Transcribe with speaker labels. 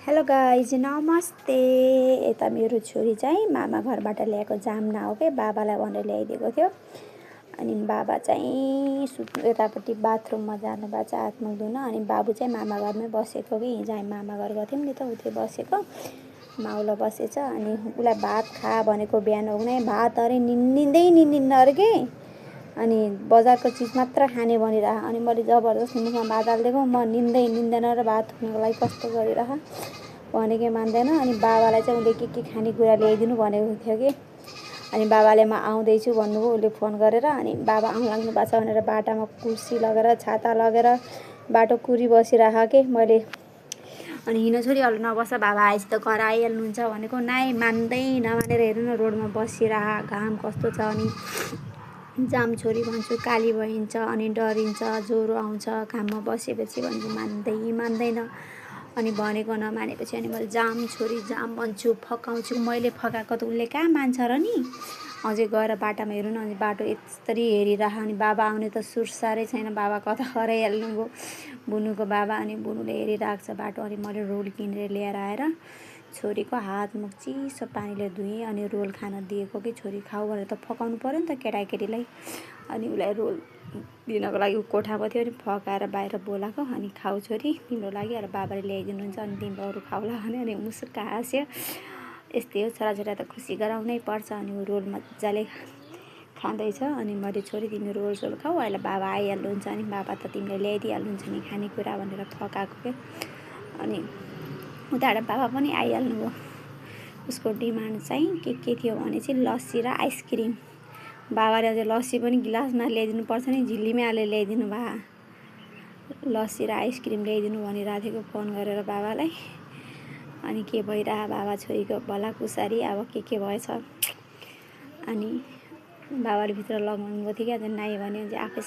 Speaker 1: Hello guys नमस्ते। यता मेरो छोरी चाहिँ मामा घरबाट ल्याएको जाम्ना हो के बाबालाई भनेर ल्याइदिएको थियो। अनि बाबा चाहिँ यतापट्टि बाथरुममा जानुभएको छ हात मुख धुन। अनि बाबु चाहिँ मामा घरमै बसेको कि हिजो हामी मामा घर गएको थियौँ नि त उतै बसेको माउला बसेछ। अनि उसलाई भात खा भनेको बिहान उग्नै भात अरे निन्दिन्न अरे के। अनि बजारको चिज मात्र खाने भनिरह। अनि मैले जबरजस्ती मुखमा भात हालिदिएको म निन्दैन र भात खुवाउनको लागि कस्तो गरिरह भनेकै मान्दैन। अनि बाबालाई चाहिँ उसले के खानेकुरा ल्याइदिनु भनेको थियो कि। अनि बाबाले म आउँदैछु भन्नुभयो उसले फोन गरेर। अनि बाबा आउनु लाग्नु भएको छ भनेर बाटामा कुर्सी लगेर छाता लगेर बाटो कुरी बसिरह के मैले। अनि हिँड्न छोरी अलि नबस बाबा आएपछि त घर आइहाल्नुहुन्छ भनेको नाइ मान्दै नमानेर हेर्नु न रोडमा बसिरह घाम कस्तो छ। अनि जाम छोरी भन्छु काली भइन्छ अनि डरिन्छ ज्वरो आउँछ घाममा बसेपछि भन्छु मान्दैन। अनि भनेको नमानेपछि अनि मैले जाम छोरी जाम भन्छु फकाउँछु। मैले फकाएको त उसले कहाँ मान्छ र नि। अझै गएर बाटामा हेर्नु न। अनि बाटो यस्तरी हेरिरह। अनि बाबा आउने त सुरसारै छैन। बाबा कता हराइहाल्नुभयो बुनुको बाबा। अनि बुनुले हेरिरहेको छ बाटो। अनि मैले रोल किनेर ल्याएर आएर छोरीको हात मुख चिसो पानीले धुएँ। अनि रोल खान दिएको कि छोरी खाऊ भनेर त फकाउनु पऱ्यो नि त केटाकेटीलाई। अनि उसलाई रोल दिनको लागि कोठामा थियो। अनि फकाएर बाहिर बोलाएको। अनि खाऊ छोरी तिम्रो लागि र बाबाले ल्याइदिनुहुन्छ अनि तिम्रो अरू खाउला भने। अनि मुसुक्क हाँस्यो। यस्तै हो छोराछोरी त खुसी गराउनै पर्छ। अनि ऊ रोल मजाले खाँदैछ। अनि मैले छोरी तिमी रोलसोल खाऊ अहिले बाबा आइहाल्नुहुन्छ अनि बाबा त तिमीलाई ल्याइदिइहाल्नुहुन्छ नि खानेकुरा भनेर फकाएको क्या। अनि उताबाट बाबा पनि आइहाल्नुभयो। उसको डिमान्ड चाहिँ के थियो भने चाहिँ लस्सी र आइसक्रिम। बाबाले अझै लस्सी पनि गिलासमा ल्याइदिनु पर्छ नि झिल्लीमै हालेर ल्याइदिनु भा। लस्सी र आइसक्रिम ल्याइदिनु भनिरहेको थियो फोन गरेर बाबालाई। अनि के भइरह बाबा छोरीको भलाकुसारी अब के भएछ। अनि बाबाले भित्र लगाउनु भएको थियो क्या नाइ भने चाहिँ आफै